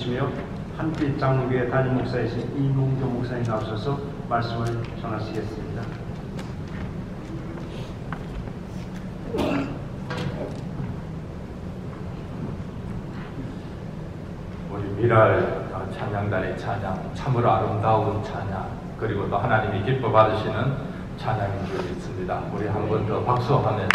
주시며 한빛 장로교회 담임 목사이신 이몽조 목사님 나오셔서 말씀을 전하시겠습니다. 우리 미랄 찬양단의 찬양, 참으로 아름다운 찬양, 그리고 또 하나님이 기뻐 받으시는 찬양인 줄 믿습니다. 우리 한 번 더 박수하면서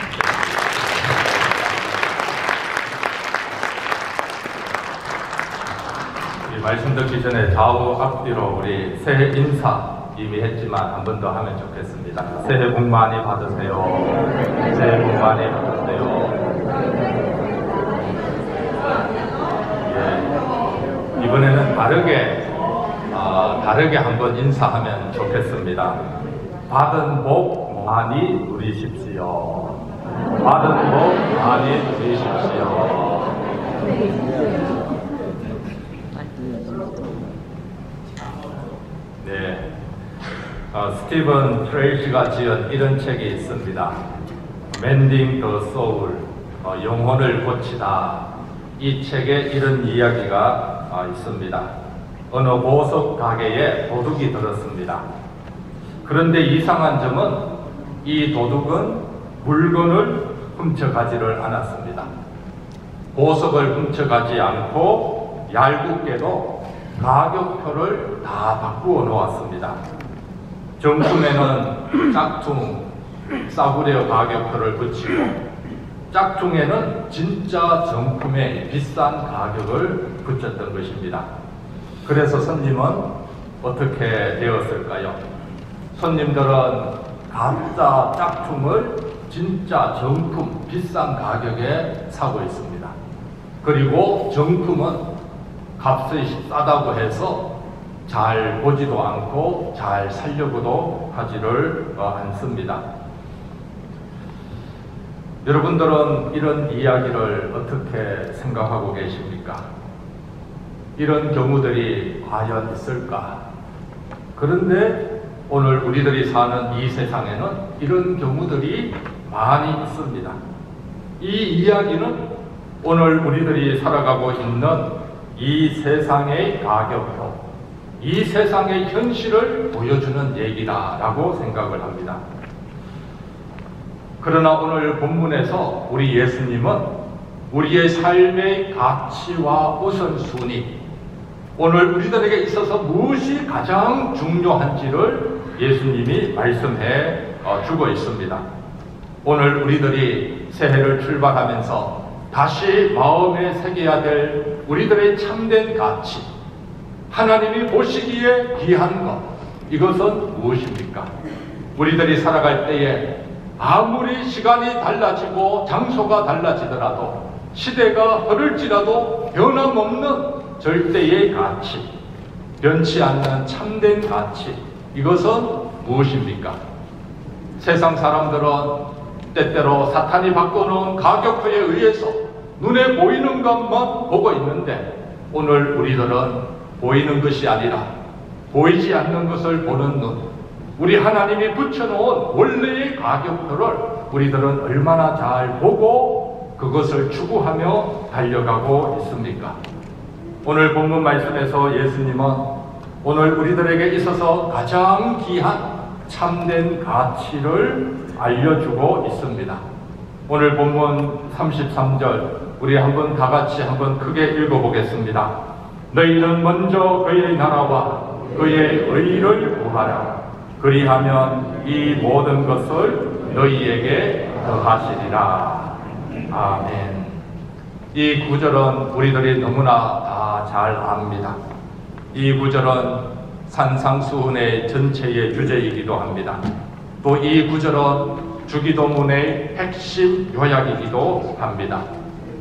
우리 말씀 듣기 전에 좌우 앞뒤로 우리 새해 인사 이미 했지만 한 번 더 하면 좋겠습니다. 새해 복 많이 받으세요. 새해 복 많이 받으세요. 예, 이번에는 다르게 한번 인사하면 좋겠습니다. 받은 복 많이 누리십시오. 받은 복 많이 누리십시오. 네, 스티븐 트레이시가 지은 이런 책이 있습니다. Mending the Soul, 영혼을 고치다. 이 책에 이런 이야기가 있습니다. 어느 보석 가게에 도둑이 들었습니다. 그런데 이상한 점은 이 도둑은 물건을 훔쳐가지를 않았습니다. 보석을 훔쳐가지 않고 얄궂게도 가격표를 다 바꾸어 놓았습니다. 정품에는 짝퉁, 싸구려 가격표를 붙이고 짝퉁에는 진짜 정품의 비싼 가격을 붙였던 것입니다. 그래서 손님은 어떻게 되었을까요? 손님들은 가짜 짝퉁을 진짜 정품, 비싼 가격에 사고 있습니다. 그리고 정품은 값이 싸다고 해서 잘 보지도 않고 잘 살려고도 하지를 않습니다. 여러분들은 이런 이야기를 어떻게 생각하고 계십니까? 이런 경우들이 과연 있을까? 그런데 오늘 우리들이 사는 이 세상에는 이런 경우들이 많이 있습니다. 이 이야기는 오늘 우리들이 살아가고 있는 이 세상의 가격표, 이 세상의 현실을 보여주는 얘기다라고 생각을 합니다. 그러나 오늘 본문에서 우리 예수님은 우리의 삶의 가치와 우선순위, 오늘 우리들에게 있어서 무엇이 가장 중요한지를 예수님이 말씀해 주고 있습니다. 오늘 우리들이 새해를 출발하면서 다시 마음에 새겨야 될 우리들의 참된 가치, 하나님이 보시기에 귀한 것, 이것은 무엇입니까? 우리들이 살아갈 때에 아무리 시간이 달라지고 장소가 달라지더라도, 시대가 흐를지라도 변함없는 절대의 가치, 변치 않는 참된 가치, 이것은 무엇입니까? 세상 사람들은 때때로 사탄이 바꿔놓은 가격표에 의해서 눈에 보이는 것만 보고 있는데, 오늘 우리들은 보이는 것이 아니라 보이지 않는 것을 보는 눈, 우리 하나님이 붙여놓은 원래의 가격표를 우리들은 얼마나 잘 보고 그것을 추구하며 달려가고 있습니까? 오늘 본문 말씀에서 예수님은 오늘 우리들에게 있어서 가장 귀한 참된 가치를 알려주고 있습니다. 오늘 본문 33절 우리 한번 다 같이 한번 크게 읽어보겠습니다. 너희는 먼저 그의 나라와 그의 의를 구하라. 그리하면 이 모든 것을 너희에게 더하시리라. 아멘. 이 구절은 우리들이 너무나 다 잘 압니다. 이 구절은 산상수훈의 전체의 주제이기도 합니다. 또 이 구절은 주기도문의 핵심 요약이기도 합니다.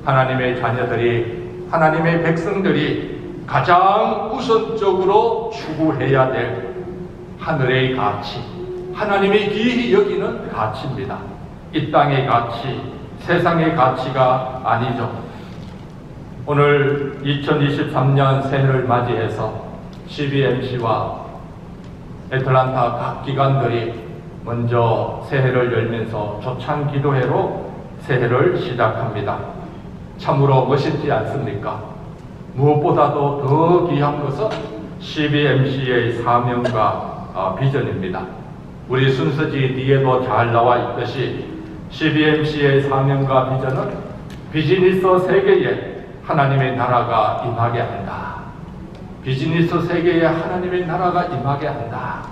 하나님의 자녀들이, 하나님의 백성들이 가장 우선적으로 추구해야 될 하늘의 가치, 하나님이 귀히 여기는 가치입니다. 이 땅의 가치, 세상의 가치가 아니죠. 오늘 2023년 새해를 맞이해서 CBMC와 애틀란타 각 기관들이 먼저 새해를 열면서 초창 기도회로 새해를 시작합니다. 참으로 멋있지 않습니까? 무엇보다도 더 귀한 것은 CBMC의 사명과 비전입니다. 우리 순서지 뒤에도 잘 나와 있듯이 CBMC의 사명과 비전은 비즈니스 세계에 하나님의 나라가 임하게 한다. 비즈니스 세계에 하나님의 나라가 임하게 한다.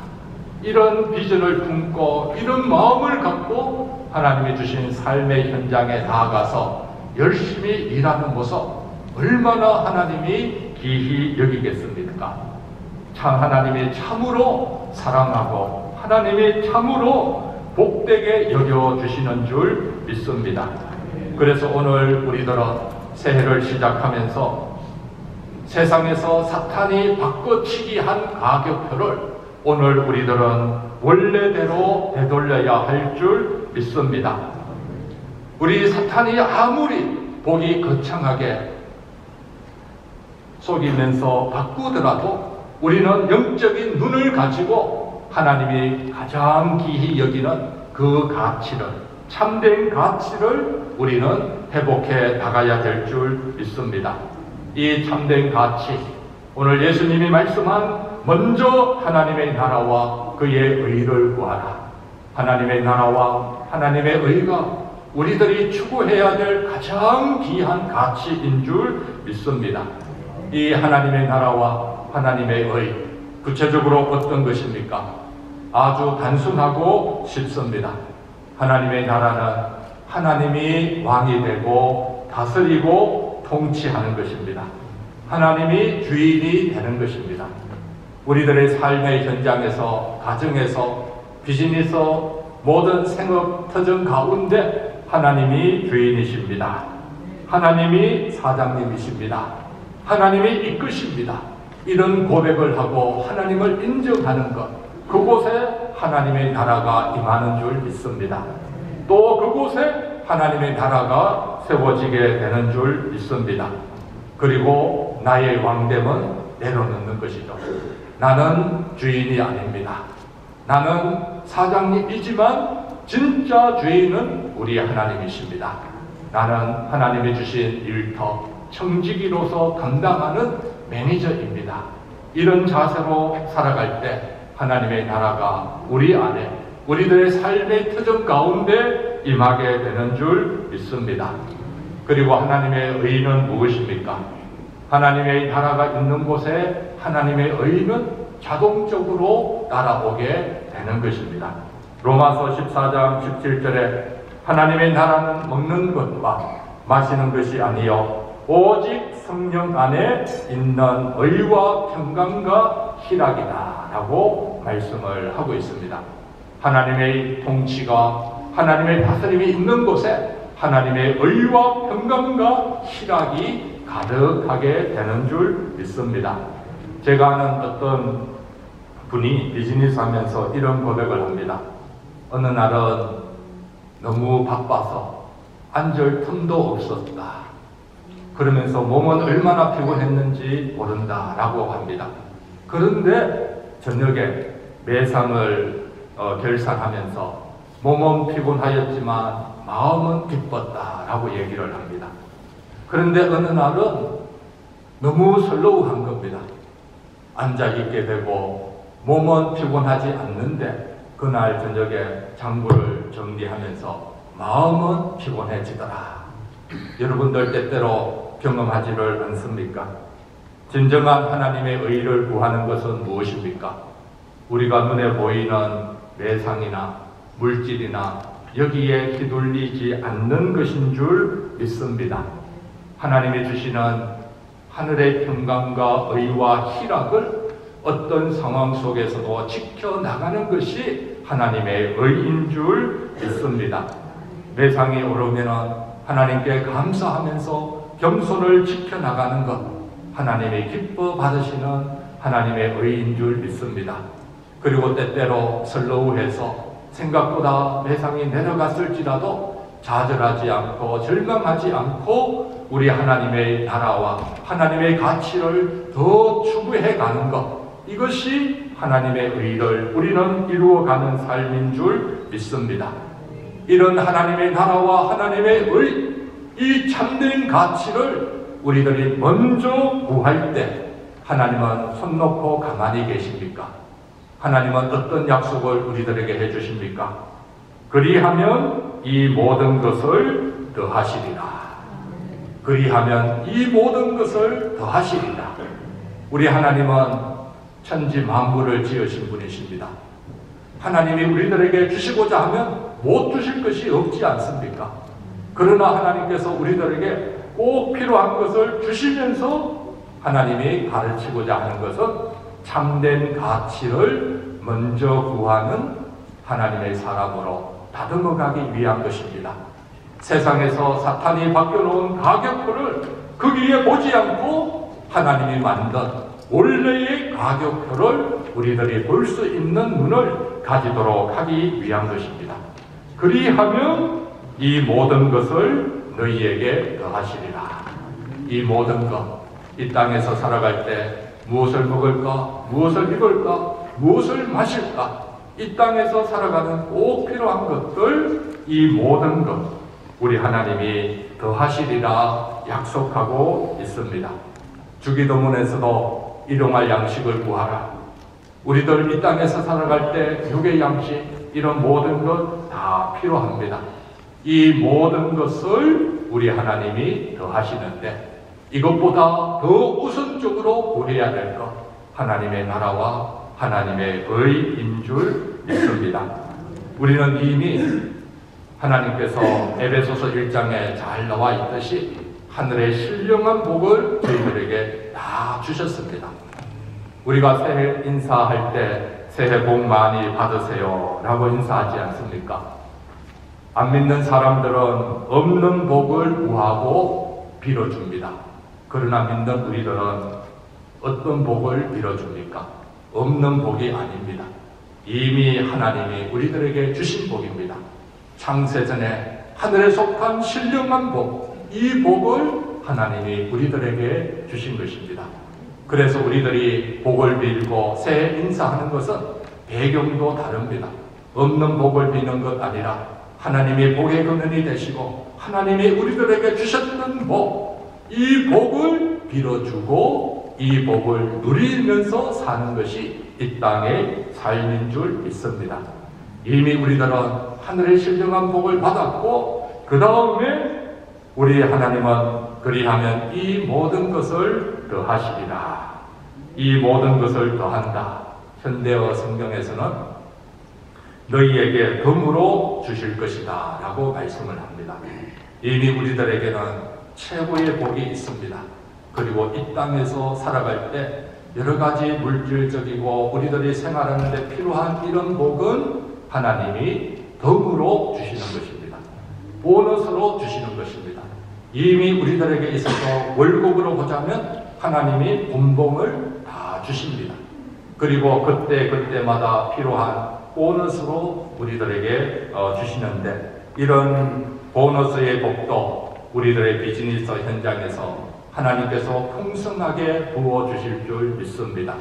이런 비전을 품고 이런 마음을 갖고 하나님이 주신 삶의 현장에 나아가서 열심히 일하는 모습, 얼마나 하나님이 기히 여기겠습니까? 참 하나님이 참으로 사랑하고 하나님이 참으로 복되게 여겨주시는 줄 믿습니다. 그래서 오늘 우리들은 새해를 시작하면서 세상에서 사탄이 바꿔치기 한 가격표를 오늘 우리들은 원래대로 되돌려야 할 줄 믿습니다. 우리 사탄이 아무리 보기 거창하게 속이면서 바꾸더라도 우리는 영적인 눈을 가지고 하나님이 가장 기히 여기는 그 가치를, 참된 가치를 우리는 회복해 나가야 될 줄 믿습니다. 이 참된 가치, 오늘 예수님이 말씀한 먼저 하나님의 나라와 그의 의를 구하라. 하나님의 나라와 하나님의 의가 우리들이 추구해야 될 가장 귀한 가치인 줄 믿습니다. 이 하나님의 나라와 하나님의 의, 구체적으로 어떤 것입니까? 아주 단순하고 쉽습니다. 하나님의 나라는 하나님이 왕이 되고 다스리고 통치하는 것입니다. 하나님이 주인이 되는 것입니다. 우리들의 삶의 현장에서, 가정에서, 비즈니스, 모든 생업 터전 가운데 하나님이 주인이십니다. 하나님이 사장님이십니다. 하나님이 이끄십니다. 이런 고백을 하고 하나님을 인정하는 것, 그곳에 하나님의 나라가 임하는 줄 믿습니다. 또 그곳에 하나님의 나라가 세워지게 되는 줄 믿습니다. 그리고 나의 왕됨은 내려놓는 것이죠. 나는 주인이 아닙니다. 나는 사장님이지만 진짜 주인은 우리 하나님이십니다. 나는 하나님이 주신 일터, 청지기로서 감당하는 매니저입니다. 이런 자세로 살아갈 때 하나님의 나라가 우리 안에, 우리들의 삶의 터전 가운데 임하게 되는 줄 믿습니다. 그리고 하나님의 의는 무엇입니까? 하나님의 나라가 있는 곳에 하나님의 의는 자동적으로 따라오게 되는 것입니다. 로마서 14장 17절에 하나님의 나라는 먹는 것과 마시는 것이 아니요 오직 성령 안에 있는 의와 평강과 희락이다 라고 말씀을 하고 있습니다. 하나님의 통치가, 하나님의 다스림이 있는 곳에 하나님의 의와 평강과 희락이 가득하게 되는 줄 믿습니다. 제가 아는 어떤 분이 비즈니스 하면서 이런 고백을 합니다. 어느 날은 너무 바빠서 앉을 틈도 없었다. 그러면서 몸은 얼마나 피곤했는지 모른다라고 합니다. 그런데 저녁에 매상을 결산하면서 몸은 피곤하였지만 마음은 기뻤다라고 얘기를 합니다. 그런데 어느 날은 너무 설레우한 겁니다. 앉아있게 되고 몸은 피곤하지 않는데 그날 저녁에 장부를 정리하면서 마음은 피곤해지더라. 여러분들 때때로 경험하지를 않습니까? 진정한 하나님의 의를 구하는 것은 무엇입니까? 우리가 눈에 보이는 매상이나 물질이나 여기에 휘둘리지 않는 것인 줄 믿습니다. 하나님이 주시는 하늘의 평강과 의와 희락을 어떤 상황 속에서도 지켜나가는 것이 하나님의 의인 줄 믿습니다. 매상이 오르면 하나님께 감사하면서 겸손을 지켜나가는 것, 하나님이 기뻐 받으시는 하나님의 의인 줄 믿습니다. 그리고 때때로 설레우해서 생각보다 매상이 내려갔을지라도 좌절하지 않고 절망하지 않고 우리 하나님의 나라와 하나님의 가치를 더 추구해 가는 것, 이것이 하나님의 의를 우리는 이루어가는 삶인 줄 믿습니다. 이런 하나님의 나라와 하나님의 의, 이 참된 가치를 우리들이 먼저 구할 때 하나님은 손 놓고 가만히 계십니까? 하나님은 어떤 약속을 우리들에게 해주십니까? 그리하면 이 모든 것을 더하시리라. 그리하면 이 모든 것을 더하시리라. 우리 하나님은 천지 만물을 지으신 분이십니다. 하나님이 우리들에게 주시고자 하면 못 주실 것이 없지 않습니까? 그러나 하나님께서 우리들에게 꼭 필요한 것을 주시면서 하나님이 가르치고자 하는 것은 참된 가치를 먼저 구하는 하나님의 사람으로 다듬어가기 위한 것입니다. 세상에서 사탄이 바뀌어놓은 가격표를 거기에 보지 않고 하나님이 만든 원래의 가격표를 우리들이 볼 수 있는 눈을 가지도록 하기 위한 것입니다. 그리하면 이 모든 것을 너희에게 더하시리라. 이 모든 것, 이 땅에서 살아갈 때 무엇을 먹을까, 무엇을 입을까, 무엇을 마실까, 이 땅에서 살아가는 꼭 필요한 것들, 이 모든 것 우리 하나님이 더하시리라 약속하고 있습니다. 주기도문에서도 일용할 양식을 구하라. 우리들 이 땅에서 살아갈 때 육의 양식, 이런 모든 것 다 필요합니다. 이 모든 것을 우리 하나님이 더하시는데 이것보다 더 우선적으로 구해야 될 것, 하나님의 나라와 하나님의 의인 줄 믿습니다. 우리는 이미 하나님께서 에베소서 1장에 잘 나와 있듯이 하늘의 신령한 복을 저희들에게 다 주셨습니다. 우리가 새해 인사할 때 새해 복 많이 받으세요 라고 인사하지 않습니까? 안 믿는 사람들은 없는 복을 구하고 빌어줍니다. 그러나 믿는 우리들은 어떤 복을 빌어줍니까? 없는 복이 아닙니다. 이미 하나님이 우리들에게 주신 복입니다. 창세전에 하늘에 속한 신령한 복, 이 복을 하나님이 우리들에게 주신 것입니다. 그래서 우리들이 복을 빌고 새해 인사하는 것은 배경도 다릅니다. 없는 복을 비는 것 아니라 하나님이 복의 근원이 되시고 하나님이 우리들에게 주셨던 복, 이 복을 빌어주고 이 복을 누리면서 사는 것이 이 땅의 삶인 줄 믿습니다. 이미 우리들은 하늘의 신령한 복을 받았고 그 다음에 우리 하나님은 그리하면 이 모든 것을 더하시리라. 이 모든 것을 더한다. 현대어 성경에서는 너희에게 덤으로 주실 것이다 라고 말씀을 합니다. 이미 우리들에게는 최고의 복이 있습니다. 그리고 이 땅에서 살아갈 때 여러 가지 물질적이고 우리들이 생활하는 데 필요한 이런 복은 하나님이 덤으로 주시는 것입니다. 보너스로 주시는 것입니다. 이미 우리들에게 있어서 월급으로 보자면 하나님이 분봉을 다 주십니다. 그리고 그때마다 필요한 보너스로 우리들에게 주시는데 이런 보너스의 복도 우리들의 비즈니스 현장에서 하나님께서 풍성하게 부어주실 줄 믿습니다.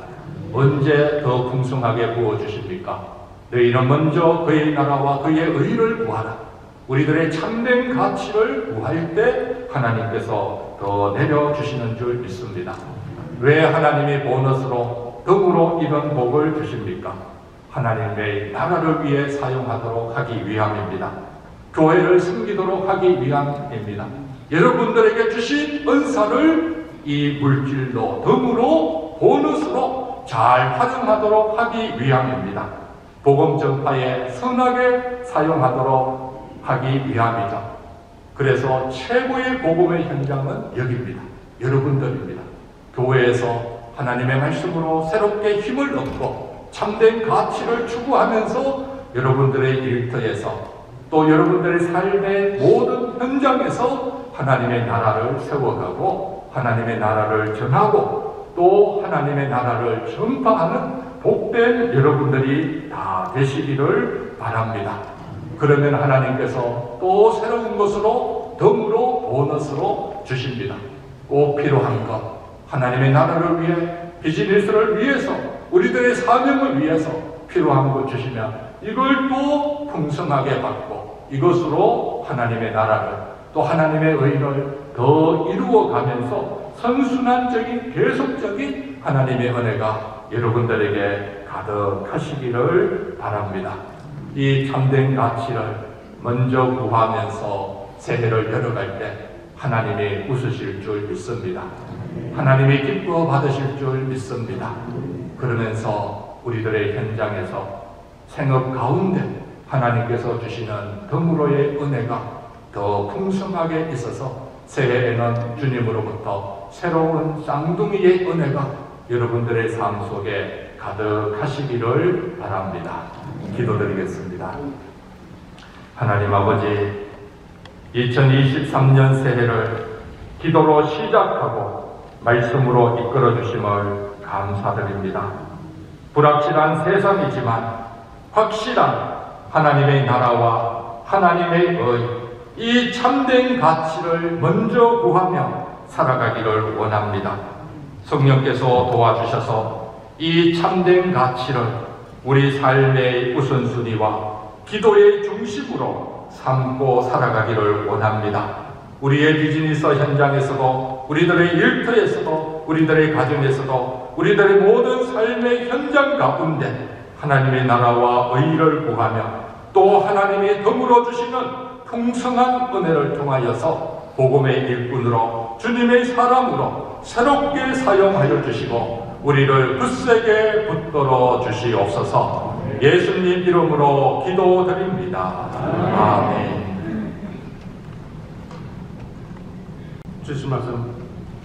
언제 더 풍성하게 부어주십니까? 너희는 먼저 그의 나라와 그의 의를 구하라. 우리들의 참된 가치를 구할 때 하나님께서 더 내려주시는 줄 믿습니다. 왜 하나님이 보너스로 덤으로 이런 복을 주십니까? 하나님의 나라를 위해 사용하도록 하기 위함입니다. 교회를 섬기도록 하기 위함입니다. 여러분들에게 주신 은사를 이 물질로 덤으로 보너스로 잘 활용하도록 하기 위함입니다. 복음 전파에 선하게 사용하도록 하기 위함이죠. 그래서 최고의 복음의 현장은 여기입니다. 여러분들입니다. 교회에서 하나님의 말씀으로 새롭게 힘을 얻고 참된 가치를 추구하면서 여러분들의 일터에서 또 여러분들의 삶의 모든 현장에서 하나님의 나라를 세워가고 하나님의 나라를 전하고 또 하나님의 나라를 전파하는 복된 여러분들이 다 되시기를 바랍니다. 그러면 하나님께서 또 새로운 것으로 덤으로 보너스로 주십니다. 꼭 필요한 것, 하나님의 나라를 위해 비즈니스를 위해서 우리들의 사명을 위해서 필요한 것 주시면 이걸 또 풍성하게 받고 이것으로 하나님의 나라를 또 하나님의 의를 더 이루어가면서 선순환적인 계속적인 하나님의 은혜가 여러분들에게 가득하시기를 바랍니다. 이 참된 가치를 먼저 구하면서 새해를 열어갈 때 하나님이 웃으실 줄 믿습니다. 하나님이 기뻐 받으실 줄 믿습니다. 그러면서 우리들의 현장에서 생업 가운데 하나님께서 주시는 덤으로의 은혜가 더 풍성하게 있어서 새해에는 주님으로부터 새로운 쌍둥이의 은혜가 여러분들의 삶 속에 가득하시기를 바랍니다. 기도드리겠습니다. 하나님 아버지, 2023년 새해를 기도로 시작하고 말씀으로 이끌어 주심을 감사드립니다. 불확실한 세상이지만 확실한 하나님의 나라와 하나님의 의, 이 참된 가치를 먼저 구하며 살아가기를 원합니다. 성령께서 도와주셔서 이 참된 가치를 우리 삶의 우선순위와 기도의 중심으로 삼고 살아가기를 원합니다. 우리의 비즈니스 현장에서도, 우리들의 일터에서도, 우리들의 가정에서도, 우리들의 모든 삶의 현장 가운데 하나님의 나라와 의를 구하며 또 하나님이 덤으로 주시는 풍성한 은혜를 통하여서 복음의 일꾼으로 주님의 사람으로 새롭게 사용하여 주시고 우리를 굳세게 붙들어 주시옵소서. 예수님 이름으로 기도드립니다. 아멘. 주신 말씀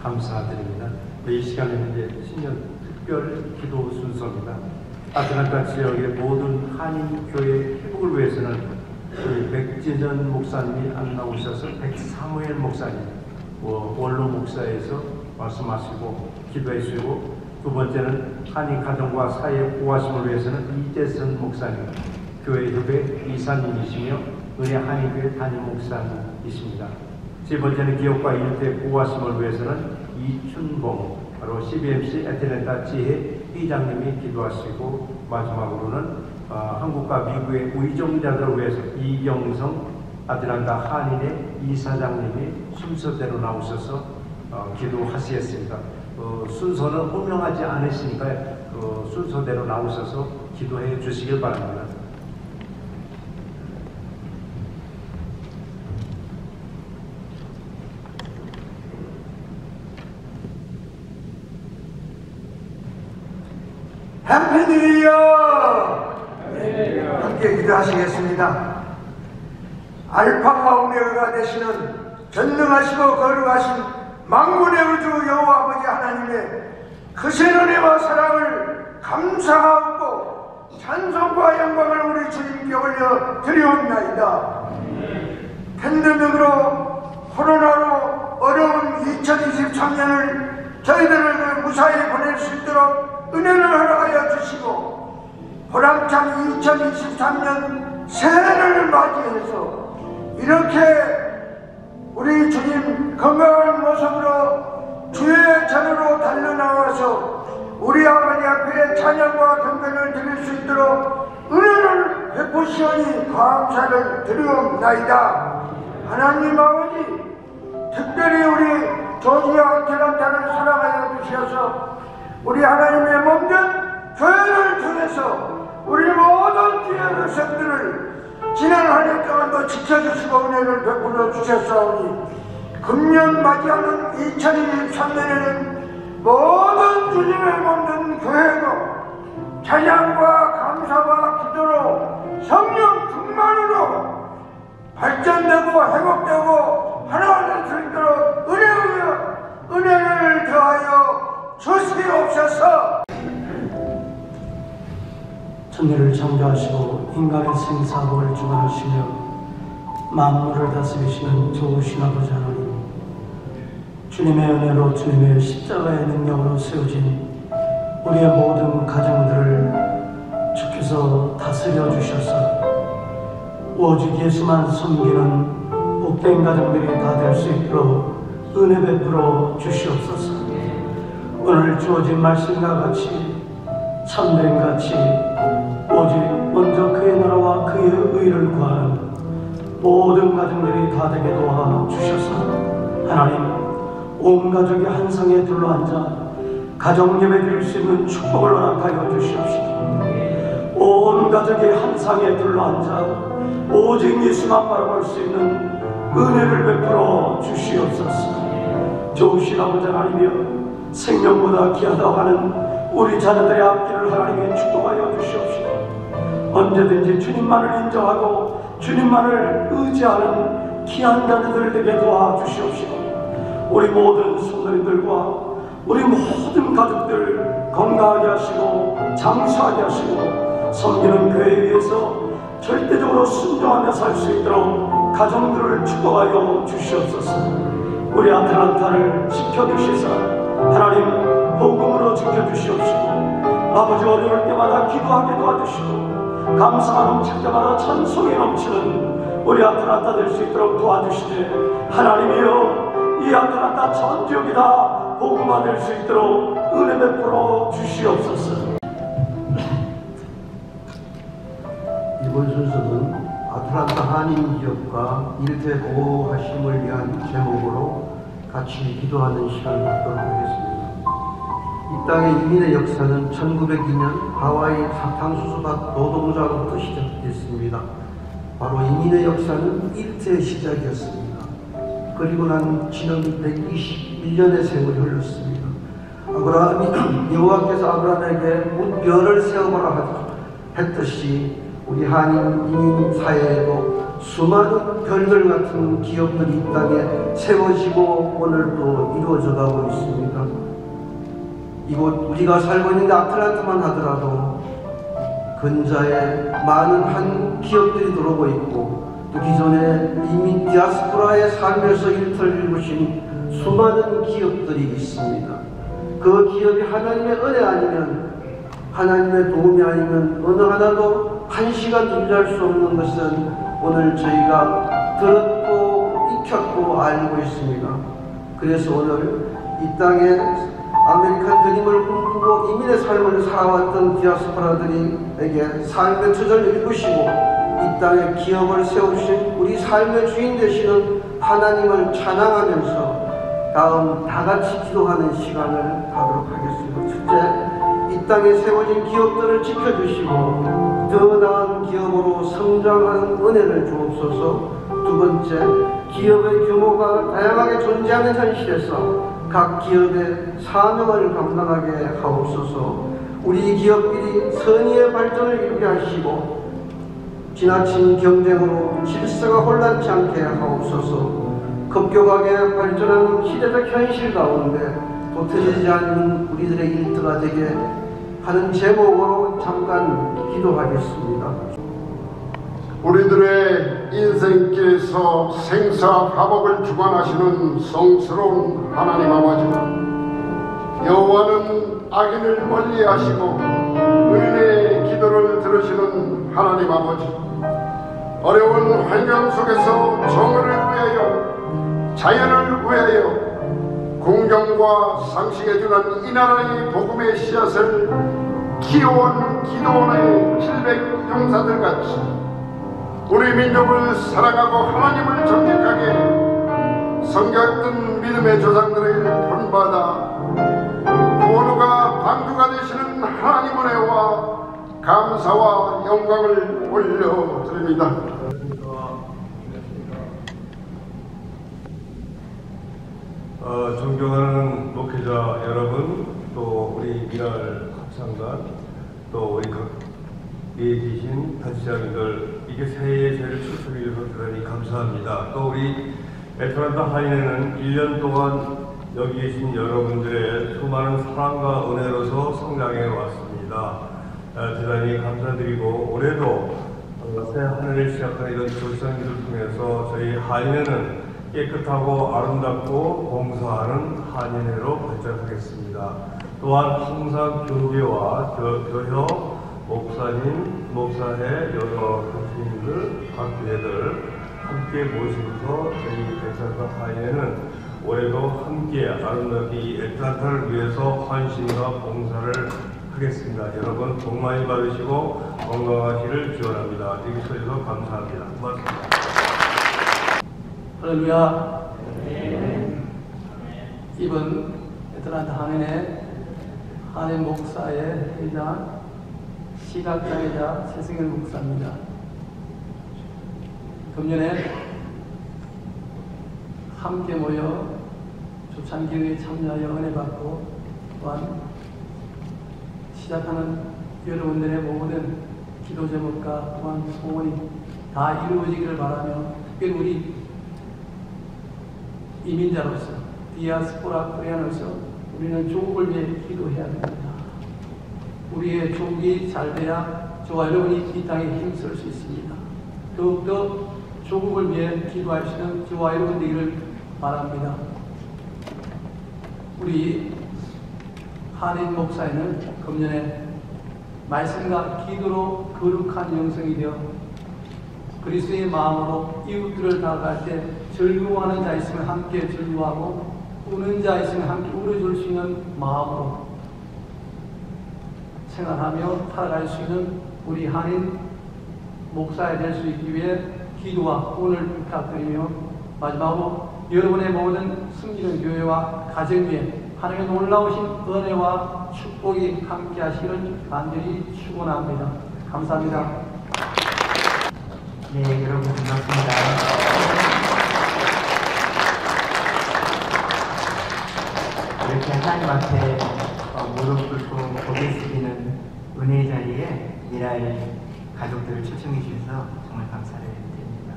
감사드립니다. 이 시간에는 이제 신년 특별 기도 순서입니다. 아틀란타 지역의 모든 한인교회 회복을 위해서는 우리 백진전 목사님이 안 나오셔서 백사무엘 목사님, 원로 목사에서 말씀하시고 기도해 주시고, 두 번째는 한인 가정과 사회 보호하심을 위해서는 이재선 목사님, 교회협의 이사님이시며 은혜 한인교회 담임 목사님이십니다. 세 번째는 기업과 일대 보호하심을 위해서는 이춘봉, 바로 CBMC 애틀랜타 지회 회장님이 기도하시고, 마지막으로는 한국과 미국의 의정자들을 위해서 이경성 아틀란타 한인의 이사장님이 순서대로 나오셔서 기도하시겠습니다. 순서는 호명하지 않으시니까 순서대로 나오셔서 기도해 주시길 바랍니다. 해피 뉴 이어! 함께 기도하시겠습니다. 알파와 오메가가 되시는 전능하시고 거룩하신 만군의 우주 여호와 아버지 하나님의 크신 은혜와 사랑을 감사하고 찬송과 영광을 우리 주님께 올려 드리옵나이다. 팬데믹으로 코로나로 어려운 2023년을 저희들을 무사히 보낼 수 있도록 은혜를 허락하여 주시고, 보람찬 2023년 새해를 맞이해서 이렇게 우리 주님 건강한 모습으로 주의 전으로 달려나와서 우리 아버지 앞에 찬양과 경배를 드릴 수 있도록 은혜를 베푸시오니 감사를 드리옵나이다. 하나님 아버지, 특별히 우리 조지아 아틀란타를 사랑하여 주셔서 우리 하나님의 몸된 교회를 통해서 우리 모든 주의 백성들을 지난 한 해 동안도 지켜주시고 은혜를 베풀어 주셨사오니, 금년 맞이하는 2023년에는 모든 주님의 몸된 교회가 찬양과 감사와 기도로 성령 충만으로 발전되고 회복되고 하나가 될 수 있도록 은혜를 더하여 주시옵소서. 천지를 창조하시고 인간의 생사복을 주관하시며 만물을 다스리시는 좋으신 아버지 하나님, 주님의 은혜로 주님의 십자가의 능력으로 세워진 우리의 모든 가정들을 주께서 다스려 주셔서 오직 예수만 섬기는 복된 가정들이 다 될 수 있도록 은혜 베풀어 주시옵소서. 오늘 주어진 말씀과 같이 참된 가치, 오직 먼저 그의 나라와 그의 의를 구하는 모든 가정들이 다 되게 도와 주셔서 하나님, 온 가족이 한 상에 둘러앉아 가정 예배 드릴 수 있는 축복을 허락하여 주시옵시고, 온 가족이 한 상에 둘러앉아 오직 예수만 바라볼 수 있는 은혜를 베풀어 주시옵소서. 좋으신 아버지 하나님이여, 생명보다 귀하다고 하는 우리 자녀들의 앞길을 하나님께 축복하여 주시옵시고, 언제든지 주님만을 인정하고 주님만을 의지하는 귀한 자녀들 되게 도와주시옵시고, 우리 모든 성도님들과 우리 모든 가족들 건강하게 하시고 장수하게 하시고, 섬기는 교회 위에서 절대적으로 순종하며 살 수 있도록 가정들을 축복하여 주시옵소서. 우리 아틀란타를 지켜주시사 하나님 복음으로 지켜주시옵시고, 아버지 어려울 때마다 기도하게 도와주시고, 감사가 넘칠 때마다 찬송이 넘치는 우리 아틀란타 될 수 있도록 도와주시되, 하나님이여 이 아틀란타 전 지역이 다 복음화 될 수 있도록 은혜 베풀어 주시옵소서. 이번 순서는 아틀란타 한인 기업과 일대 보호하심을 위한 제목으로 같이 기도하는 시간을 갖도록 하겠습니다. 이 땅의 이민의 역사는 1902년 하와이 사탕수수밭 노동자로부터 시작됐습니다. 바로 이민의 역사는 일제의 시작이었습니다. 그리고 난 지난 121년의 세월이 흘렀습니다. 아브라함이 여호와께서 아브라함에게 묻별을 세워보라 했듯이 우리 한인 이민 사회에도 수많은 별들 같은 기업들이 이 땅에 세워지고 오늘도 이루어져가고 있습니다. 이곳 우리가 살고 있는 아틀란타만 하더라도 근자에 많은 한 기업들이 들어오고 있고, 또 기존에 이민 디아스포라의 삶에서 일터를 이루신 수많은 기업들이 있습니다. 그 기업이 하나님의 은혜 아니면, 하나님의 도움이 아니면 어느 하나도 한 시간 존재할 수 없는 것은 오늘 저희가 들었고 익혔고 알고 있습니다. 그래서 오늘 이 땅에 아메리칸 드림을 꿈꾸고 이민의 삶을 살아왔던 디아스포라들에게 삶의 터전을 일구시고 이 땅에 기업을 세우신 우리 삶의 주인 되시는 하나님을 찬양하면서 다음 다같이 기도하는 시간을 가도록 하겠습니다. 첫째, 이 땅에 세워진 기업들을 지켜주시고 더 나은 기업으로 성장하는 은혜를 주옵소서. 두 번째, 기업의 규모가 다양하게 존재하는 현실에서 각 기업의 사명을 감당하게 하옵소서. 우리 기업들이 선의의 발전을 이루게 하시고 지나친 경쟁으로 질서가 혼란치 않게 하옵소서. 급격하게 발전하는 시대적 현실 가운데 도태되지 않는 우리들의 일터가 되게 하는 제목으로 잠깐 기도하겠습니다. 우리들의 인생길에서 생사화복을 주관하시는 성스러운 하나님 아버지, 여호와는 악인을 멀리하시고 의인의 기도를 들으시는 하나님 아버지, 어려운 환경 속에서 정의를 위하여 자연을 위하여 공경과 상식해주는 이 나라의 복음의 씨앗을 키워온 기도원의 700용사들 같이 우리 민족을 사랑하고 하나님을 정직하게 섬겼던 믿음의 조상들을 본받아 구원우가 방주가 되시는 하나님 은혜와 감사와 영광을 올려드립니다. 존경하는 목회자 여러분, 또 우리 미랄 합창단, 또 우리 각계에 계신 단체장님들, 이게 새해에 저희를 출석해 주셔서 대단히 감사합니다. 또 우리 애틀란타 한인회는 1년 동안 여기 계신 여러분들의 수많은 사랑과 은혜로서 성장해 왔습니다. 대단히 감사드리고, 올해도 새 한 해를 시작하는 이런 조상들을 통해서 저희 한인회는 깨끗하고 아름답고 봉사하는 한인회로 발전하겠습니다. 또한 항상 교계와 교협, 목사님, 목사회, 여러 교수님들, 각 교회들 함께 모시면서 저희 애틀란타 한인회는 올해도 함께 아름답게 이 애틀란타를 위해서 헌신과 봉사를 하겠습니다. 여러분 복 많이 받으시고 건강하시기를 기원합니다. 여기 서주셔서 감사합니다. 고맙습니다. 할렐루야. 이번 애틀란타 한인의 한인 목사의 회장, 시각장애자 최승일 목사입니다. 금년에 함께 모여 조찬기회에 참여하여 은혜 받고 또한 시작하는 여러분들의 모든 기도 제목과 또한 소원이 다 이루어지기를 바라며 특별히 우리 이민자로서 디아스포라 코리안으로서 우리는 조국을 위해 기도해야 됩니다. 우리의 조국이 잘 돼야 저와 여러분이 이 땅에 힘쓸 수 있습니다. 더욱더 조국을 위해 기도하시는 저와 여러분 되기를 바랍니다. 우리 한인 목사에는 금년에 말씀과 기도로 거룩한 영성이 되어 그리스도의 마음으로 이웃들을 다가갈 때 즐거워하는 자 있으면 함께 즐거워하고 우는 자 있으면 함께 울어줄 수 있는 마음으로 생활하며 살아갈 수 있는 우리 한인 목사가 될 수 있기 위해 기도와 오늘 부탁드리며 마지막으로 여러분의 모든 숨기는 교회와 가정 위에 하나님의 놀라우신 은혜와 축복이 함께 하시기를 간절히 축원합니다. 감사합니다. 네, 여러분 반갑습니다. 이렇게 하나님 앞에 무릎 꿇고 고개 숙이는 은혜의 자리에 미라의 가족들을 초청해 주셔서 정말 감사를 드립니다.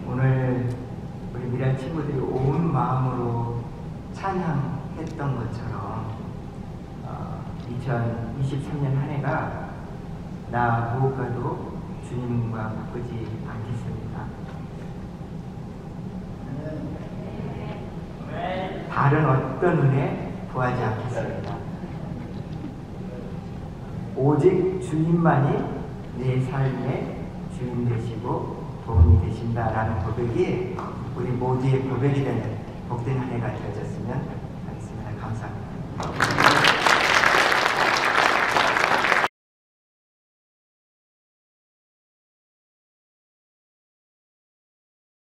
오늘 우리 미라 친구들이 온 마음으로 찬양했던 것처럼 2023년 한 해가 나 무엇과도 주님과 바꾸지 않겠습니다. 다른 어떤 은혜 구하지 않겠습니다. 오직 주님만이 내 삶의 주인 되시고 도움이 되신다라는 고백이 우리 모두의 고백이 되는 복된 한 해가 되어졌으면